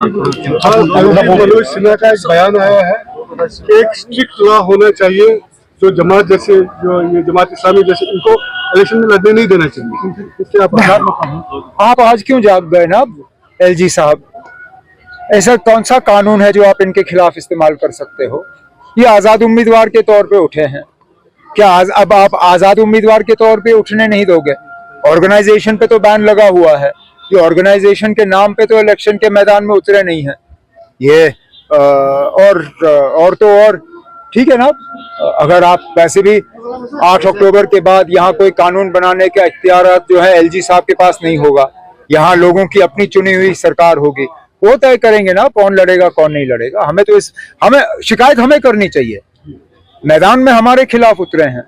मनोज सिन्हा का एक बयान आया है, एक स्ट्रिक्ट लॉ होना चाहिए जो जमात जैसे जो ये जमात इस्लामी जैसे इनको इलेक्शन में लड़ने नहीं देना चाहिए। इससे आप आज क्यों जाग गए ना एलजी साहब? ऐसा कौन सा कानून है जो आप इनके खिलाफ इस्तेमाल कर सकते हो? ये आजाद उम्मीदवार के तौर पे उठे हैं, क्या अब आप आजाद उम्मीदवार के तौर पे उठने नहीं दोगे? ऑर्गेनाइजेशन पे तो बैन लगा हुआ है, ये ऑर्गेनाइजेशन के नाम पे तो इलेक्शन के मैदान में उतरे नहीं है ये। और तो और ठीक है ना, अगर आप वैसे भी 8 अक्टूबर के बाद यहाँ कोई कानून बनाने के इख्तियार जो है एलजी साहब के पास नहीं होगा। यहाँ लोगों की अपनी चुनी हुई सरकार होगी, वो तय करेंगे ना कौन लड़ेगा कौन नहीं लड़ेगा। हमें शिकायत हमें करनी चाहिए। मैदान में हमारे खिलाफ उतरे हैं,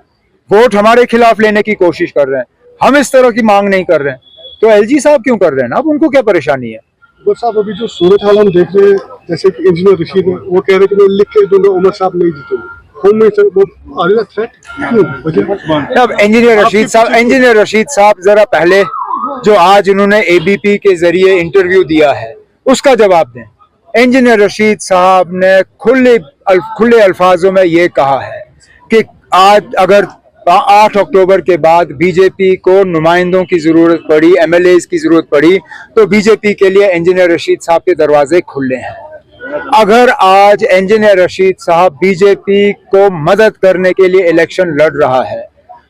वोट हमारे खिलाफ लेने की कोशिश कर रहे हैं, हम इस तरह की मांग नहीं कर रहे हैं, तो एलजी साहब क्यों कर रहे हैं ना? अब उनको क्या परेशानी है? वो साहब अभी जो सूरत हाल हम देख रहे हैं, जैसे कि इंजीनियर रशीद है, वो कह रहे हैं कि मैं लिख के दूंगा उमर साहब नहीं जीतेंगे। होम मिनिस्टर वो आगे थ्रेट क्यों? अब इंजीनियर रशीद साहब जरा पहले जो आज उन्होंने एबीपी के जरिए इंटरव्यू दिया है उसका जवाब दें। इंजीनियर रशीद साहब ने खुले अल्फाजों में ये कहा है कि आज अगर 8 अक्टूबर के बाद बीजेपी को नुमाइंदों की जरूरत पड़ी, एमएलएज की जरूरत पड़ी, तो बीजेपी के लिए इंजीनियर रशीद साहब के दरवाजे खुले हैं। अगर आज इंजीनियर रशीद साहब बीजेपी को मदद करने के लिए इलेक्शन लड़ रहा है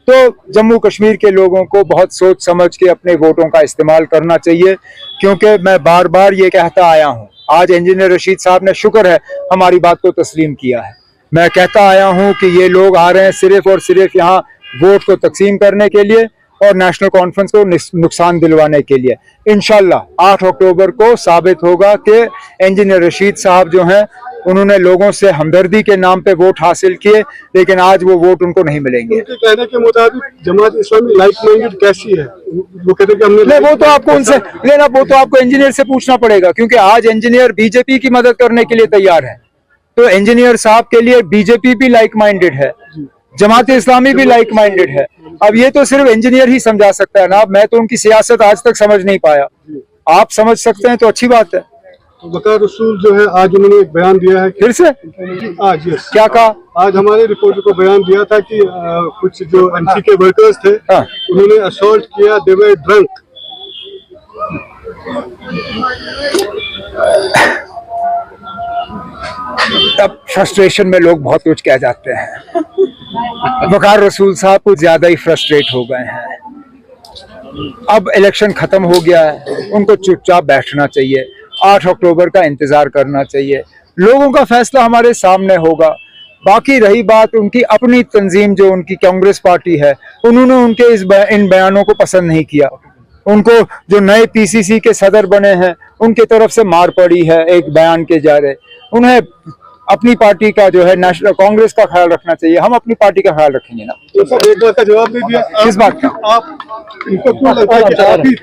तो जम्मू कश्मीर के लोगों को बहुत सोच समझ के अपने वोटों का इस्तेमाल करना चाहिए, क्योंकि मैं बार बार ये कहता आया हूं, आज इंजीनियर रशीद साहब ने शुक्र है हमारी बात को तस्लीम किया है। मैं कहता आया हूं कि ये लोग आ रहे हैं सिर्फ और सिर्फ यहाँ वोट को तकसीम करने के लिए और नेशनल कॉन्फ्रेंस को नुकसान दिलवाने के लिए। इंशाल्लाह 8 अक्टूबर को साबित होगा कि इंजीनियर रशीद साहब जो हैं उन्होंने लोगों से हमदर्दी के नाम पे वोट हासिल किए, लेकिन आज वो वोट उनको नहीं मिलेंगे। उनके कहने के मुताबिक जमात इस्लामी लाइक माइंडेड कैसी है? वो कहते हैं कि हमने वो तो आपको उनसे लेना, वो तो आपको इंजीनियर से पूछना पड़ेगा, क्योंकि आज इंजीनियर बीजेपी की मदद करने के लिए तैयार है। तो इंजीनियर साहब के लिए बीजेपी भी लाइक माइंडेड है, जमात इस्लामी भी लाइक माइंडेड है। अब ये तो सिर्फ इंजीनियर ही समझा सकता है ना, मैं तो उनकी सियासत आज तक समझ नहीं पाया। आप समझ सकते हैं तो अच्छी बात है। वकार रसूल जो है आज उन्होंने एक बयान दिया है, फिर से आज क्या कहा? आज हमारे रिपोर्टर को बयान दिया था कि कुछ जो एमसी के वर्कर्स थे उन्होंने असॉल्ट किया, दे वर ड्रंक। तब फ्रस्ट्रेशन में लोग बहुत कुछ कह जाते हैं। वकार रसूल साहब कुछ ज्यादा ही फ्रस्ट्रेट हो गए हैं। अब इलेक्शन खत्म हो गया है, उनको चुपचाप बैठना चाहिए, 8 अक्टूबर का इंतजार करना चाहिए। लोगों का फैसला हमारे सामने होगा। बाकी रही बात उनकी अपनी तंजीम जो उनकी कांग्रेस पार्टी है, उन्होंने उनके इन बयानों को पसंद नहीं किया। उनको जो नए पीसीसी के सदर बने हैं उनके तरफ से मार पड़ी है एक बयान के जारे। उन्हें अपनी पार्टी का जो है नेशनल कांग्रेस का ख्याल रखना चाहिए, हम अपनी पार्टी का ख्याल रखेंगे ना। एक बात का जवाब नहीं दिया, किस बात का? आप इनको क्यों लगता है कि आप ही